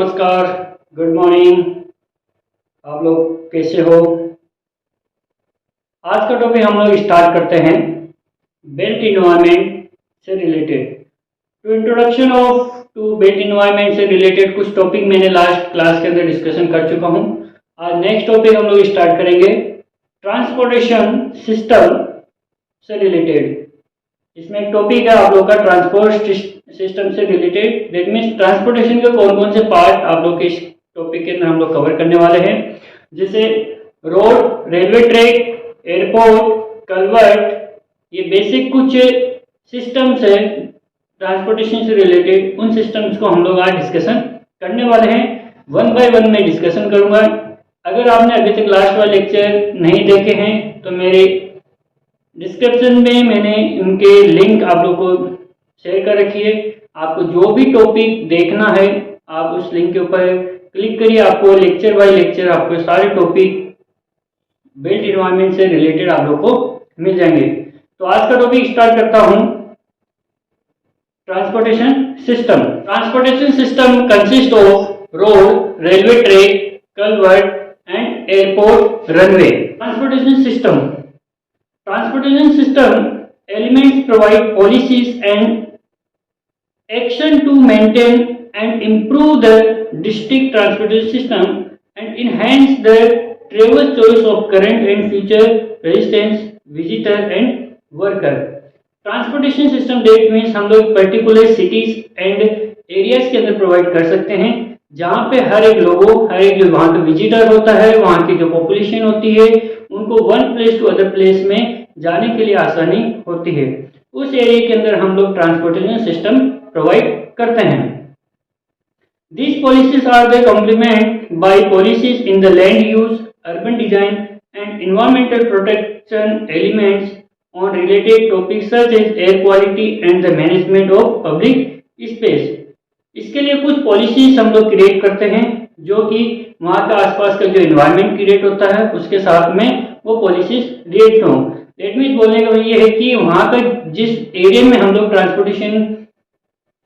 नमस्कार, good morning. आप लोग कैसे हो? आज का टॉपिक हम लोग स्टार्ट करते हैं बिल्ट इन्वायरमेंट से रिलेटेड। तो introduction of to built environment से रिलेटेड कुछ टॉपिक मैंने लास्ट क्लास के अंदर डिस्कशन कर चुका हूँ। आज नेक्स्ट टॉपिक हम लोग स्टार्ट करेंगे ट्रांसपोर्टेशन सिस्टम से रिलेटेड। इसमें एक टॉपिक है आप लोग का ट्रांसपोर्ट सिस्टम से रिलेटेड। दैट मीन्स ट्रांसपोर्टेशन के कौन कौन से पार्ट आप लोग के इस टॉपिक के अंदर हम लोग कवर करने वाले हैं, जैसे road, railway track, airport, culvert. ये बेसिक कुछ सिस्टम्स है ट्रांसपोर्टेशन से रिलेटेड। उन सिस्टम्स को हम लोग आज डिस्कशन करने वाले हैं। वन बाय वन में डिस्कशन करूंगा। अगर आपने अभी तक लास्ट वाले लेक्चर नहीं देखे हैं तो मेरे डिस्क्रिप्शन में मैंने उनके लिंक आप लोग को शेयर कर रखी है। आपको जो भी टॉपिक देखना है आप उस लिंक के ऊपर क्लिक करिए, आपको लेक्चर बाय लेक्चर आपको सारे टॉपिक बिल्ट इन्वायरमेंट से रिलेटेड आप लोग को मिल जाएंगे। तो आज का टॉपिक स्टार्ट करता हूं। Transportation system. Transportation system consist of road, railway track, culvert and airport runway. Transportation system elements provide policies and action to maintain and improve the district transportation system and enhance the travel choice of current and future residents, visitor and worker. Transportation system that means हम लोग particular cities and areas के अंदर provide कर सकते हैं जहाँ पे हर एक लोगों, हर एक जो वहाँ का विजिटर होता है, वहाँ की जो पॉपुलेशन होती है, उनको one place to other place में जाने के लिए आसानी होती है। उस एरिया के अंदर हम लोग ट्रांसपोर्टेशन सिस्टम प्रोवाइड करते हैं। These policies are the complement by policies in the land use, urban design and environmental protection elements on related topics such as air quality and the management of public space. इसके लिए कुछ policies हम लोग create करते हैं जो कि वहाँ का आसपास का जो एनवायरनमेंट क्रिएट होता है उसके साथ में वो पॉलिसीज रिएक्ट हों। दैट मीन्स बोलने का ये है कि वहाँ का जिस एरिया में हम लोग ट्रांसपोर्टेशन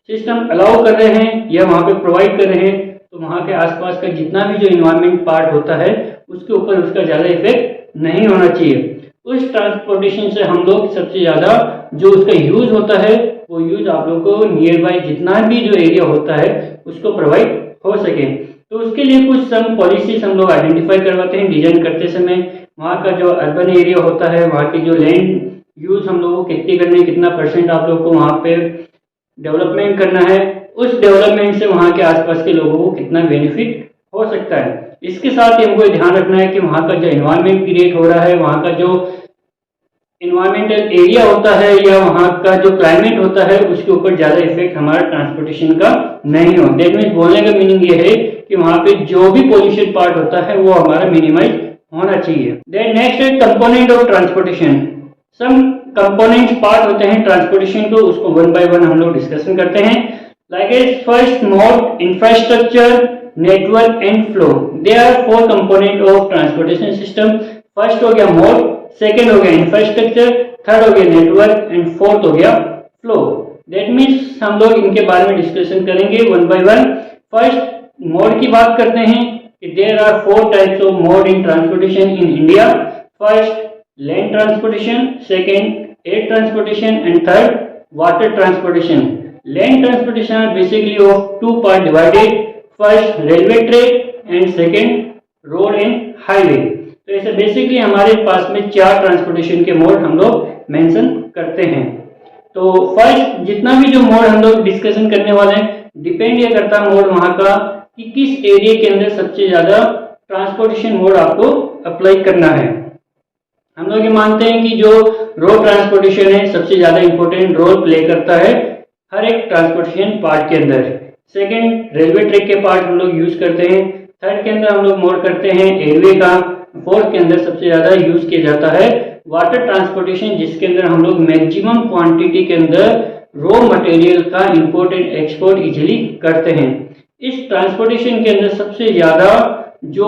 सिस्टम अलाउ कर रहे हैं या वहाँ पे प्रोवाइड कर रहे हैं तो वहाँ के आसपास का जितना भी जो एनवायरनमेंट पार्ट होता है उसके ऊपर उसका ज़्यादा इफेक्ट नहीं होना चाहिए। उस ट्रांसपोर्टेशन से हम लोग सबसे ज़्यादा जो उसका यूज़ होता है वो यूज़ आप लोग को नियर बाई जितना भी जो एरिया होता है उसको प्रोवाइड हो सके। तो उसके लिए कुछ सम पॉलिसीज हम लोग आइडेंटिफाई करवाते हैं डिजाइन करते समय। वहाँ का जो अर्बन एरिया होता है, वहाँ की जो लैंड यूज़ हम लोग को कितनी करनी है, कितना परसेंट आप लोग को वहाँ पे डेवलपमेंट करना है, उस डेवलपमेंट से वहाँ के आसपास के लोगों को कितना बेनिफिट हो सकता है। इसके साथ ही हमको ध्यान रखना है कि वहाँ का जो एनवायरनमेंट क्रिएट हो रहा है, वहाँ का जो इन्वायरमेंटल एरिया होता है या वहाँ का जो क्लाइमेट होता है उसके ऊपर ज़्यादा इफेक्ट हमारा ट्रांसपोर्टेशन का नहीं हो। दैट मीन्स बोलने का मीनिंग ये है कि वहाँ पे जो भी पोल्यूशन पार्ट होता है वो हमारा मिनिमाइज होना चाहिए। देन नेक्स्ट है component of transportation. Some components part होते हैं ट्रांसपोर्टेशन को, उसको वन बाय वन हम लोग डिस्कशन करते हैं। Like as first mode, infrastructure, network and flow. They are four component of transportation system. First हो गया मोड, सेकेंड हो गया इंफ्रास्ट्रक्चर, थर्ड हो गया नेटवर्क एंड फोर्थ हो गया फ्लो। दैट मीन्स हम लोग इनके बारे में डिस्कशन करेंगे one by one. First mode की बात करते हैं कि there are four types of mode in transportation in India. First land transportation, second air transportation and third water transportation. Land transportation are basically of two part divided, first railway track and second road and highway. तो ऐसे basically हमारे पास में चार transportation के mode हम लोग mention करते हैं। तो फर्स्ट जितना भी जो मोड हम लोग डिस्कशन करने वाले हैं डिपेंड ये करता है मोड वहाँ का कि किस एरिया के अंदर सबसे ज़्यादा ट्रांसपोर्टेशन मोड आपको अप्लाई करना है। हम लोग ये मानते हैं कि जो रोड ट्रांसपोर्टेशन है सबसे ज़्यादा इंपॉर्टेंट रोल प्ले करता है हर एक ट्रांसपोर्टेशन पार्ट के अंदर। सेकेंड रेलवे ट्रैक के पार्ट हम लोग यूज करते हैं। थर्ड के अंदर हम लोग मोड करते हैं एयरवे का। फोर्थ के अंदर सबसे ज़्यादा यूज किया जाता है वाटर ट्रांसपोर्टेशन, जिसके अंदर हम लोग मैक्सिमम क्वांटिटी के अंदर रॉ मटेरियल का इंपोर्ट एंड एक्सपोर्ट इजीली करते हैं। इस ट्रांसपोर्टेशन के अंदर सबसे ज़्यादा जो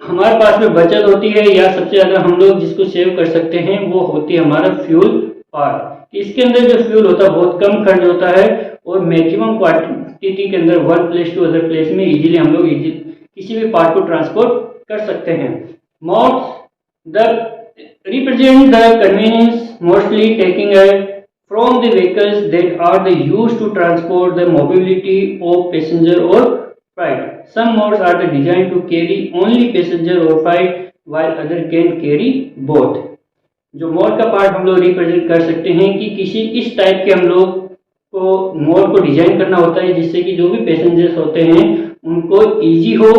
हमारे पास में बचत होती है या सबसे ज़्यादा हम लोग जिसको सेव कर सकते हैं वो होती है हमारा फ्यूल पार्ट। इसके अंदर जो फ्यूल होता है बहुत कम खर्च होता है और मैक्सिमम क्वांटिटी के अंदर one place to other place में इजीली हम लोग किसी भी पार्ट को ट्रांसपोर्ट कर सकते हैं। Modes the represent the convenience mostly taking from the vehicles that are the used to transport the mobility of passenger or freight. Some modes are the designed to carry only passenger or freight while other can carry both. जो mode का part हम लोग represent कर सकते हैं कि किसी इस टाइप के हम लोग को मोड को डिजाइन करना होता है जिससे कि जो भी पैसेंजर्स होते हैं उनको इजी हो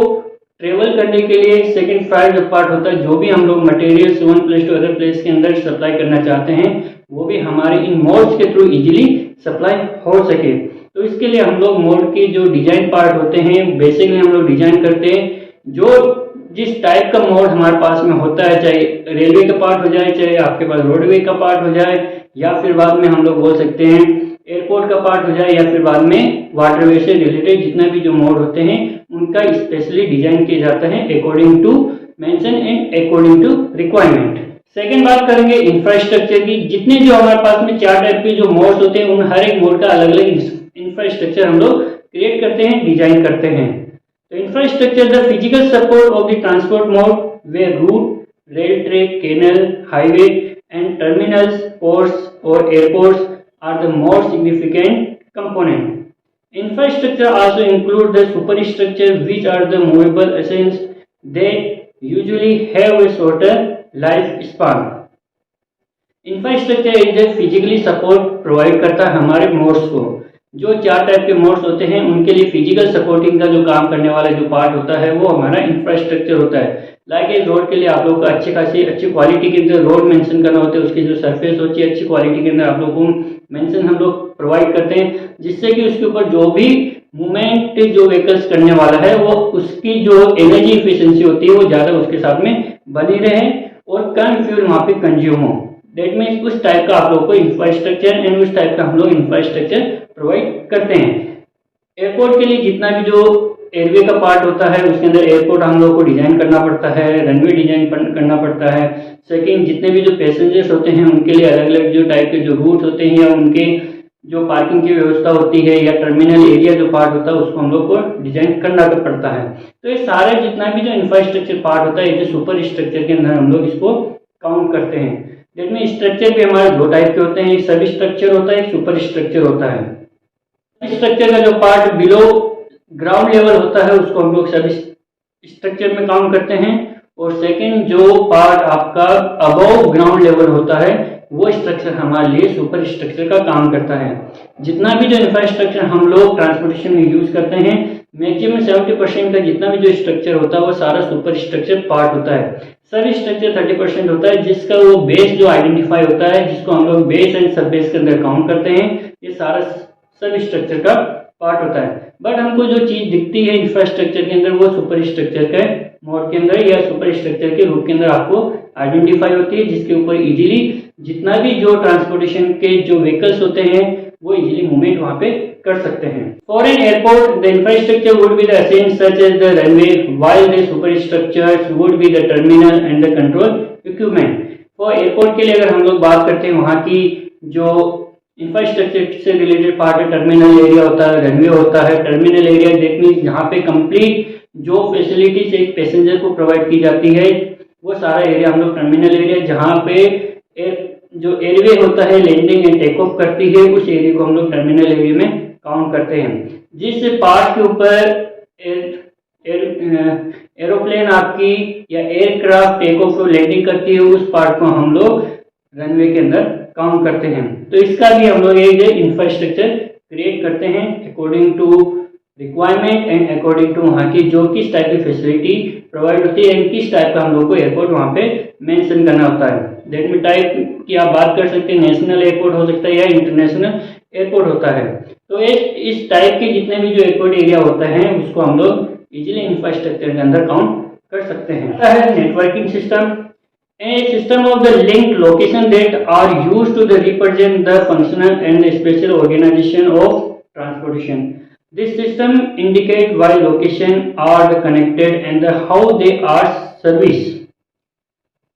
ट्रेवल करने के लिए। सेकंड फ्राइड जो पार्ट होता है, जो भी हम लोग materials one place to other place के अंदर सप्लाई करना चाहते हैं वो भी हमारे इन मोड्स के थ्रू इजीली सप्लाई हो सके। तो इसके लिए हम लोग मोड के जो डिजाइन पार्ट होते हैं बेसिकली हम लोग डिजाइन करते हैं जो जिस टाइप का मोड हमारे पास में होता है, चाहे रेलवे का पार्ट हो जाए, चाहे आपके पास रोडवे का पार्ट हो जाए, या फिर बाद में हम लोग बोल सकते हैं एयरपोर्ट का पार्ट हो जाए, या फिर बाद में वाटरवे से रिलेटेड जितना भी जो मोड होते हैं उनका स्पेशली डिजाइन किया जाता है according to mention and according to requirement. Second बात करेंगे इंफ्रास्ट्रक्चर की। जितने जो हमारे पास में 4 टाइप के जो मोड्स होते हैं उन हर एक मोड का अलग अलग इंफ्रास्ट्रक्चर हम लोग क्रिएट करते हैं, डिजाइन करते हैं। तो infrastructure the physical support of the transport mode where route, rail track, canal, highway and terminals, ports और airports are the most significant component. Infrastructure also include the superstructure which are the movable assets that usually have a shorter lifespan. Infrastructure is the physically support provide करता है हमारे modes को। जो 4 type के modes होते हैं उनके लिए फिजिकल सपोर्टिंग का जो काम करने वाला जो पार्ट होता है वो हमारा इंफ्रास्ट्रक्चर होता है। लाइक रोड के लिए आप लोग को अच्छी क्वालिटी के अंदर रोड मेंशन करना होता है, उसकी जो सरफेस होती है अच्छी क्वालिटी के अंदर आप लोग को मेंशन हम लोग प्रोवाइड करते हैं जिससे कि उसके ऊपर जो भी मूवमेंट जो व्हीकल्स करने वाला है वो उसकी जो एनर्जी इफिशिएंसी होती है वो ज़्यादा उसके साथ में बनी रहे और कम फ्यूल वहाँ पे कंज्यूम हो। दैट मीन्स उस टाइप का आप लोग को इंफ्रास्ट्रक्चर एंड उस टाइप का हम लोग इंफ्रास्ट्रक्चर प्रोवाइड करते हैं। एयरपोर्ट के लिए जितना भी जो एयरवे का पार्ट होता है उसके अंदर एयरपोर्ट हम लोग को डिजाइन करना पड़ता है, रनवे डिजाइन करना पड़ता है। सेकंड, जितने भी जो पैसेंजर्स होते हैं उनके लिए अलग अलग जो टाइप के जो रूट होते हैं या उनके जो पार्किंग की व्यवस्था होती है या टर्मिनल एरिया जो पार्ट होता है उसको हम लोग को डिजाइन करना पड़ता है। तो ये सारे जितना भी जो इंफ्रास्ट्रक्चर पार्ट होता है, सुपर स्ट्रक्चर के अंदर हम लोग इसको काउंट करते हैं। जिसमें स्ट्रक्चर भी हमारे 2 टाइप के होते हैं, एक सब स्ट्रक्चर होता है, एक सुपर स्ट्रक्चर होता है। स्ट्रक्चर का जो पार्ट बिलो ग्राउंड लेवल होता है उसको हम लोग सब स्ट्रक्चर में काउंट करते हैं, और सेकंड जो पार्ट आपका अबव ग्राउंड लेवल होता है वो स्ट्रक्चर हमारे लिए सुपर स्ट्रक्चर का काम करता है। जितना भी जो इंफ्रास्ट्रक्चर हम लोग ट्रांसपोर्टेशन में यूज करते हैं मैक्सिमम 70% का जितना भी जो स्ट्रक्चर होता है वो सारा सुपर स्ट्रक्चर पार्ट होता है। सब स्ट्रक्चर 30% होता है जिसका वो बेस जो आइडेंटिफाई होता है जिसको हम लोग बेस एंड सब बेस के अंदर काउंट करते हैं। ये सारा सब स्ट्रक्चर का पार्ट होता है। बट हमको जो चीज दिखती है इंफ्रास्ट्रक्चर के अंदर वो सुपर स्ट्रक्चर के मोड के अंदर या सुपर स्ट्रक्चर के रूप के अंदर आपको आइडेंटिफाई होती है, जिसके ऊपर इजीली जितना भी जो ट्रांसपोर्टेशन के जो व्हीकल्स होते हैं वो इजीली मूवमेंट वहां पे कर सकते हैं। For an airport the infrastructure would be the ascent such as the runway while the superstructures would be the terminal and the control equipment. For airport के लिए अगर हम लोग बात करते हैं वहाँ की जो इंफ्रास्ट्रक्चर से रिलेटेड पार्ट है, टर्मिनल एरिया होता है, रनवे होता है। टर्मिनल एरिया दैट मींस जहाँ पे कंप्लीट जो फैसिलिटीज एक पैसेंजर को प्रोवाइड की जाती है वो सारा एरिया हम लोग टर्मिनल एरिया, जहाँ पे जो एयरवे होता है लैंडिंग एंड टेक ऑफ करती है उस एरिया को हम लोग टर्मिनल एरिया में काउंट करते हैं। जिस पार्ट के ऊपर एरोप्लेन आपकी या एयरक्राफ्ट टेक ऑफ और लैंडिंग करती है उस पार्ट को हम लोग रनवे के अंदर काउंट करते हैं। तो इसका भी हम लोग एक इंफ्रास्ट्रक्चर क्रिएट करते हैं according to requirement and according to वहाँ की जो किस टाइप की फैसिलिटी प्रोवाइड होती है, किस टाइप का हम लोग को एयरपोर्ट वहाँ पे मेंशन करना होता है। दैट मीन टाइप की आप बात कर सकते हैं, नेशनल एयरपोर्ट हो सकता है या इंटरनेशनल एयरपोर्ट होता है। तो इस टाइप के जितने भी जो एयरपोर्ट एरिया होता है उसको हम लोग इजीली इंफ्रास्ट्रक्चर के अंदर काउंट कर सकते हैं। Networking system a system of the linked location that are used to represent the functional and special organization of transportation. This system indicate why location are connected and how they are serviced.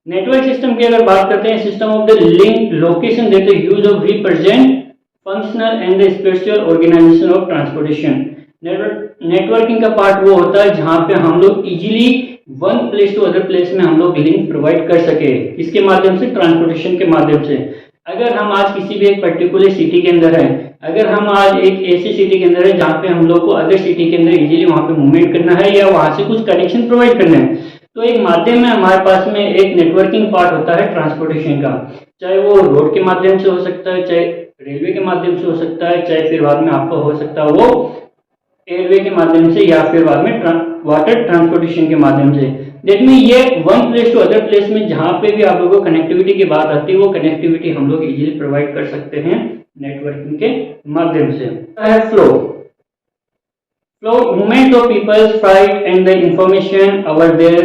Network system की अगर बात करते हैं, system of the link location that use of represent functional and the special organization of transportation. Networking का part वो होता है जहाँ पे हम लोग easily one place to other place में हम लोग लिंक प्रोवाइड कर सके। इसके माध्यम से, ट्रांसपोर्टेशन के माध्यम से। अगर हम आज किसी भी एक पर्टिकुलर सिटी के अंदर हैं, अगर हम आज एक ऐसी सिटी के अंदर है जहाँ पे हम लोग को अदर सिटी के अंदर इजीली वहाँ पे मूवमेंट करना है या वहाँ से कुछ कनेक्शन प्रोवाइड करना है, तो एक माध्यम है हमारे पास में, एक नेटवर्किंग पार्ट होता है ट्रांसपोर्टेशन का। चाहे वो रोड के माध्यम से हो सकता है, चाहे रेलवे के माध्यम से हो सकता है, चाहे फिर बाद में आपका हो सकता है वो एयरवे के माध्यम से, या फिर बाद में वाटर ट्रांसपोर्टेशन के माध्यम से। दैट मीन ये one place to other place में जहाँ पे भी आप लोगों को कनेक्टिविटी की बात आती है, वो कनेक्टिविटी हम लोग इजीली प्रोवाइड कर सकते हैं नेटवर्किंग के माध्यम से। Flow movement of peoples, freight and the information over their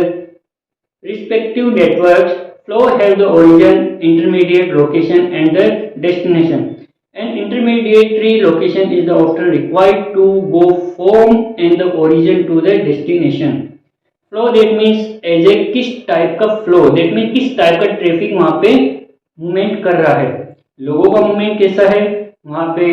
respective networks. Flow have the origin, intermediate location and the destination. An intermediary location is often required to go from and the origin to the destination. Flow that means as a किस type का flow, that means किस type का traffic वहाँ पे movement कर रहा है, लोगों का मूवमेंट कैसा है, वहाँ पे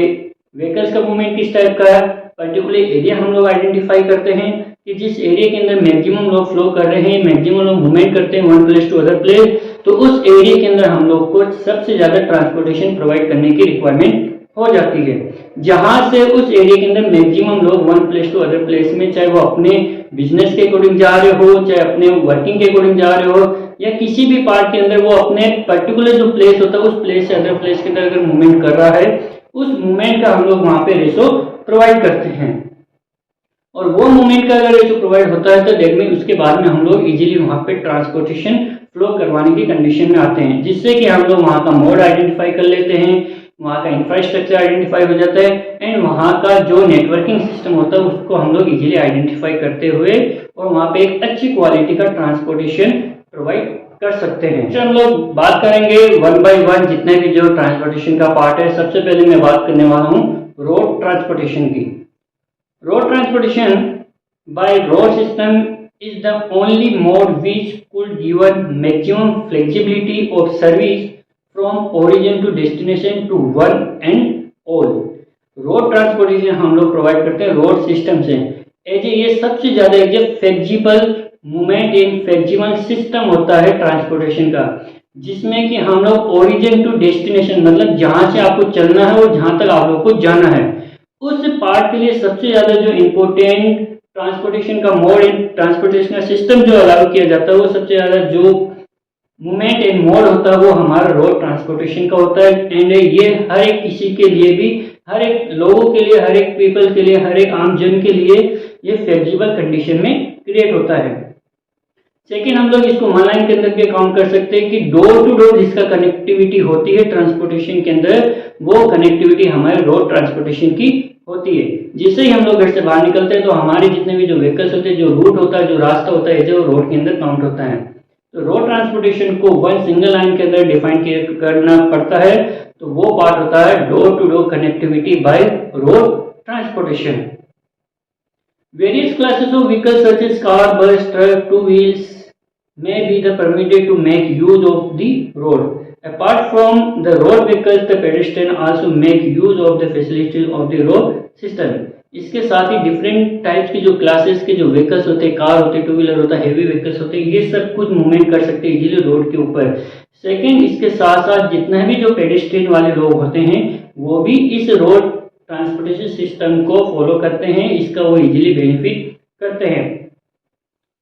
व्हीकल्स का मूवमेंट किस टाइप का है। पर्टिकुलर एरिया हम लोग आइडेंटिफाई करते हैं कि जिस एरिया के अंदर मैक्सिमम लोग फ्लो कर रहे हैं, मैक्सिमम लोग मूवमेंट करते हैं one place to other place, तो उस एरिया के अंदर हम लोग को सबसे ज्यादा ट्रांसपोर्टेशन प्रोवाइड करने की रिक्वायरमेंट हो जाती है। जहां से उस एरिया के अंदर मैक्सिमम लोग one place to other place में, चाहे वो अपने बिजनेस के अकॉर्डिंग जा रहे हो, चाहे अपने वर्किंग के अकॉर्डिंग जा रहे हो, या किसी भी पार्ट के अंदर वो अपने पर्टिकुलर जो प्लेस होता है उस प्लेस से अदर प्लेस के अंदर अगर मूवमेंट कर रहा है, उस मूवमेंट का हम लोग वहां पे रेशो प्रोवाइड करते हैं। और वो मूवमेंट का अगर रेशो प्रोवाइड होता है तो दैट मीन उसके बाद में हम लोग इजीली वहां पे ट्रांसपोर्टेशन फ्लो करवाने की कंडीशन में आते हैं, जिससे कि हम लोग वहां का मोड आइडेंटिफाई कर लेते हैं, वहाँ का इंफ्रास्ट्रक्चर आइडेंटिफाई हो जाता है, एंड वहाँ का जो नेटवर्किंग सिस्टम होता है उसको हम लोग इजीली आइडेंटिफाई करते हुए और वहाँ पे एक अच्छी क्वालिटी का ट्रांसपोर्टेशन प्रोवाइड कर सकते हैं। हम लोग बात करेंगे वन बाय वन जितने भी जो ट्रांसपोर्टेशन का पार्ट है। सबसे पहले मैं बात करने वाला हूँ रोड ट्रांसपोर्टेशन की। Road transportation by road system is the only mode which could give maximum flexibility of service from origin to destination to one and all। Road transportation हम लोग प्रोवाइड करते हैं रोड सिस्टम से। ये सबसे ज्यादा एक flexible movement in flexible system होता है ट्रांसपोर्टेशन का, जिसमें कि हम लोग ओरिजिन टू डेस्टिनेशन, मतलब जहां से आपको चलना है और जहां तक आप लोग को जाना है, उस पार्ट के लिए सबसे ज्यादा जो इम्पोर्टेंट ट्रांसपोर्टेशन का मोड एंड ट्रांसपोर्टेशन का सिस्टम जो अलाउ किया जाता है, वो सबसे ज्यादा जो मूवमेंट एंड मोड होता है वो हमारा रोड ट्रांसपोर्टेशन का होता है। एंड ये हर एक किसी के लिए भी, हर एक लोगों के लिए, हर एक पीपल के लिए, हर एक आम जन के लिए ये फ्लेक्सिबल कंडीशन में क्रिएट होता है। सेकेंड, हम लोग इसको वन लाइन के अंदर भी काउंट कर सकते हैं कि डोर टू डोर जिसका कनेक्टिविटी होती है ट्रांसपोर्टेशन के अंदर, वो कनेक्टिविटी हमारे रोड ट्रांसपोर्टेशन की होती है। जिससे ही हम लोग घर से बाहर निकलते हैं तो हमारे जितने भी जो व्हीकल्स होते हैं, जो रूट होता है, जो रास्ता होता है, जो रोड के अंदर काउंट होता है। तो रोड ट्रांसपोर्टेशन को वन सिंगल लाइन के अंदर डिफाइन करना पड़ता है, तो वो पार्ट होता है door to door connectivity by road transportation. Various classes of vehicles such as car, bus, truck, two wheels may be the permitted to make use of the road. Apart from the road vehicles, the pedestrian also make use of the facilities of the road system. इसके साथ ही different types की जो classes के जो vehicles होते हैं, car होते हैं, टू व्हीलर होता है, हेवी व्हीकल्स होते हैं, ये सब कुछ मूवमेंट कर सकते हैं इजीली रोड के ऊपर। सेकेंड, इसके साथ साथ जितने भी जो पेडेस्ट्रियन वाले लोग होते हैं वो भी इस रोड ट्रांसपोर्टेशन सिस्टम को फॉलो करते हैं, इसका वो इजीली बेनिफिट करते हैं।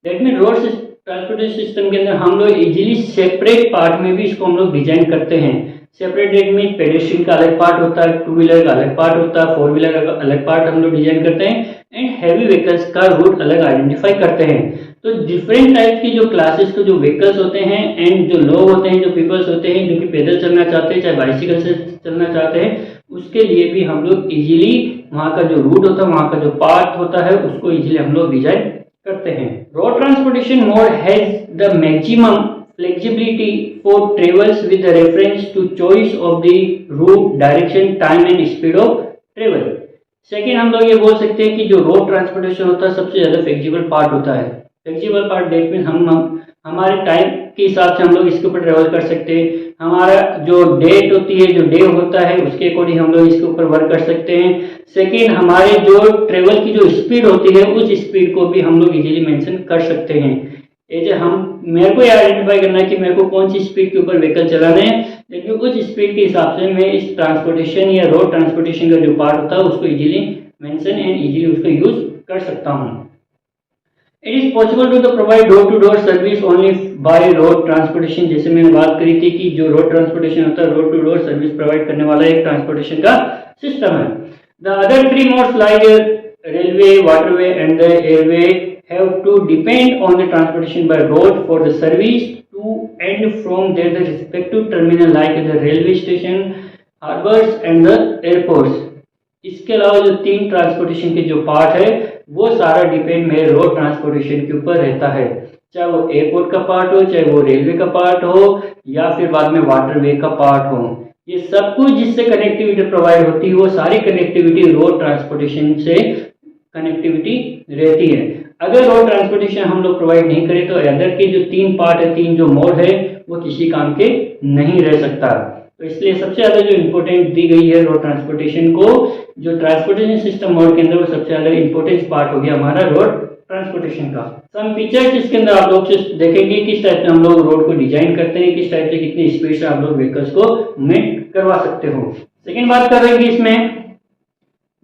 That mean road transportation system के अंदर हम लोग इजीली सेपरेट पार्ट में भी इसको हम लोग डिजाइन करते हैं। सेपरेट रेट में पेडेस्ट्रियन का अलग पार्ट होता है, टू व्हीलर का अलग पार्ट होता है, फोर व्हीलर का अलग पार्ट हम लोग डिजाइन करते हैं, एंड हैवी व्हीकल्स का रूट अलग आइडेंटिफाई करते हैं। तो डिफरेंट टाइप की जो क्लासेस के जो व्हीकल्स होते हैं एंड जो लोग होते हैं, जो पीपल्स होते हैं, जो कि पैदल चलना चाहते हैं, चाहे बाइसिकल से चलना चाहते हैं, उसके लिए भी हम लोग इजीली वहाँ का जो रूट होता है, वहाँ का जो पार्ट होता है, उसको इजीली हम लोग डिजाइन करते हैं। Road transportation mode has the maximum flexibility for travels with reference to choice of the route, direction, time and speed of travel. Second, हम लोग ये बोल सकते हैं कि जो रोड ट्रांसपोर्टेशन होता है सबसे ज्यादा फ्लेक्सिबल पार्ट होता है। फ्लेक्सिबल पार्ट दैट मीन हमारे टाइम के हिसाब से हम लोग इसके ऊपर ट्रेवल कर सकते हैं। हमारा जो डेट होती है, जो डे होता है, उसके अकॉर्डिंग हम लोग इसके ऊपर वर्क कर सकते हैं। सेकेंड, हमारे जो ट्रेवल की जो स्पीड होती है, उस स्पीड को भी हम लोग इजीली मेंशन कर सकते हैं। मेरे को आइडेंटिफाई करना है कि मेरे को कौन सी स्पीड के ऊपर व्हीकल चलाना है, लेकिन उस स्पीड के हिसाब से मैं इस ट्रांसपोर्टेशन या रोड ट्रांसपोर्टेशन का जो पार्ट होता है उसको इजीली मेंशन एंड इजीली उसको यूज कर सकता हूँ। It is possible to provide door to door service only by road transportation. जैसे मैंने बात करी थी कि जो रोड ट्रांसपोर्टेशन होता है, road to door service provide करने वाला एक ट्रांसपोर्टेशन का सिस्टम है। The other three modes like railway, waterway and the airway have to depend on the transportation by road for the service to and from their respective terminal like the railway station, harbors and the airports। इसके अलावा जो तीन transportation के जो part है वो सारा depend मेरे रोड ट्रांसपोर्टेशन के ऊपर रहता है, चाहे वो एयरपोर्ट का पार्ट हो, चाहे वो रेलवे का पार्ट हो, या फिर बाद में वाटरवे का पार्ट हो। ये सब कुछ जिससे कनेक्टिविटी प्रोवाइड होती है वो सारी कनेक्टिविटी रोड ट्रांसपोर्टेशन से कनेक्टिविटी रहती है। अगर रोड ट्रांसपोर्टेशन हम लोग प्रोवाइड नहीं करें तो अदर के जो तीन पार्ट है, तीन जो मोड है, वो किसी काम के नहीं रह सकता। तो इसलिए सबसे ज्यादा जो इम्पोर्टेंस दी गई है रोड ट्रांसपोर्टेशन को, जो ट्रांसपोर्टेशन सिस्टम मोड के अंदर, वो सबसे ज्यादा इम्पोर्टेंस पार्ट हो गया हमारा रोड ट्रांसपोर्टेशन का। सम फीचर्स इसके अंदर आप लोग देखेंगे किस टाइप से हम लोग रोड को डिजाइन करते हैं, किस टाइप से कितनी स्पीड से आप लोग व्हीकल्स को मूवमेंट करवा सकते हो। सेकेंड बात कर रहे हैं कि इसमें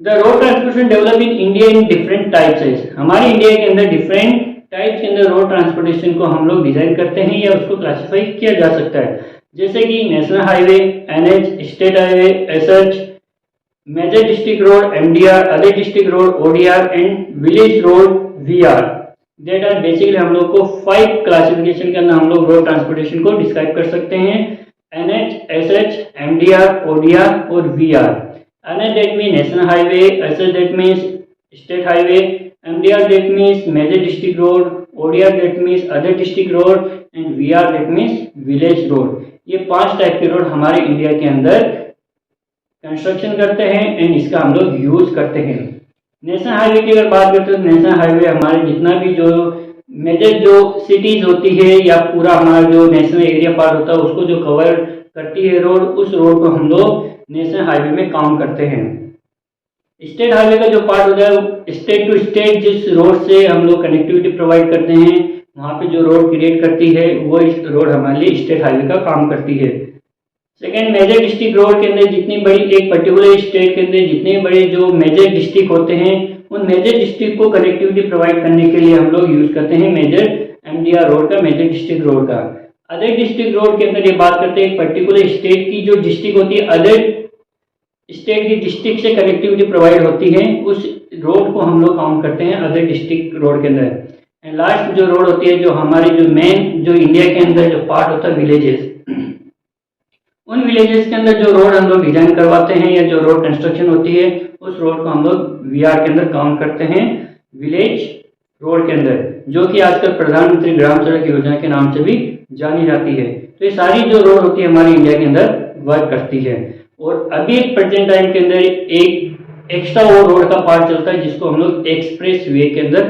the road transportation develop in India in different types है। हमारे इंडिया के अंदर डिफरेंट टाइप्स के अंदर रोड ट्रांसपोर्टेशन को हम लोग डिजाइन करते हैं या उसको क्लासिफाई किया जा सकता है। जैसे कि national highway, NH, state highway, SH, major district road, MDR, other district road, ODR and village road, VR. That are basically हम लोग को 5 क्लासिफिकेशन के अंदर हम लोग रोड ट्रांसपोर्टेशन को डिस्क्राइब कर सकते हैं। एनएच, एसएच, एमडीआर, ओडीआर और VR. NH that means national highway, SH that means state highway, MDR that means major district road, ODR that means other district road and VR that means village road। ये 5 type के road हमारे India के अंदर construction करते हैं and इसका हम लोग यूज करते हैं। नेशनल हाईवे की अगर बात करते हैं तो नेशनल हाईवे हमारे जितना भी जो मेजर जो सिटीज होती है या पूरा हमारा जो नेशनल एरिया पार्ट होता है उसको जो कवर करती है रोड, उस रोड को हम लोग नेशनल हाईवे में काउंट करते हैं। स्टेट हाईवे का जो पार्ट होता है, स्टेट टू स्टेट जिस रोड से हम लोग कनेक्टिविटी प्रोवाइड करते हैं, वहाँ पे जो रोड क्रिएट करती है वो इस रोड हमारे लिए स्टेट हाईवे का काम करती है। सेकेंड, मेजर डिस्ट्रिक्ट रोड के अंदर जितनी बड़ी एक पर्टिकुलर स्टेट के अंदर जितने बड़े जो मेजर डिस्ट्रिक्ट होते हैं, उन मेजर डिस्ट्रिक्ट को कनेक्टिविटी प्रोवाइड करने के लिए हम लोग यूज करते हैं मेजर एमडीआर रोड का, मेजर डिस्ट्रिक्ट रोड का। अदर डिस्ट्रिक्ट रोड के अंदर ये बात करते हैं पर्टिकुलर स्टेट की जो डिस्ट्रिक्ट होती है, अदर स्टेट की डिस्ट्रिक्ट से कनेक्टिविटी प्रोवाइड होती है, उस रोड को हम लोग काउंट करते हैं अदर डिस्ट्रिक्ट रोड के अंदर। एंड लास्ट जो रोड होती है, जो हमारी जो मेन जो इंडिया के अंदर जो पार्ट होता है विलेजेस, उन विलेजेस के अंदर जो रोड हम लोग डिजाइन करवाते हैं या जो रोड कंस्ट्रक्शन होती है, उस रोड को हम लोग वीआर के अंदर काउंट करते हैं विलेज रोड के अंदर, जो कि आजकल प्रधानमंत्री ग्राम सड़क योजना के नाम से भी जानी जाती है। तो ये सारी जो रोड होती है हमारी इंडिया के अंदर वर्क करती है। और अभी एक प्रेजेंट टाइम के अंदर एक एक्स्ट्रा वो रोड का पार्ट चलता है जिसको हम लोग एक्सप्रेस वे के अंदर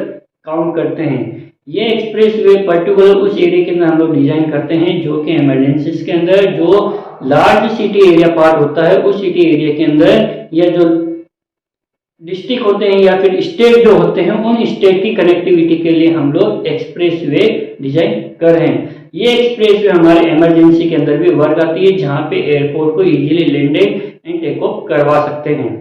काउंट करते हैं। ये एक्सप्रेस वे पर्टिकुलर उस एरिया के अंदर हम लोग डिजाइन करते हैं जो कि इमरजेंसीज के अंदर जो लार्ज सिटी एरिया पार्ट होता है, उस सिटी एरिया के अंदर या जो डिस्ट्रिक्ट होते हैं या फिर स्टेट जो होते हैं, उन स्टेट की कनेक्टिविटी के लिए हम लोग एक्सप्रेस वे डिजाइन कर रहे हैं। ये एक्सप्रेस वे हमारे इमरजेंसी के अंदर भी वर्क आती है, जहाँ पे एयरपोर्ट को easily landing and take off करवा सकते हैं।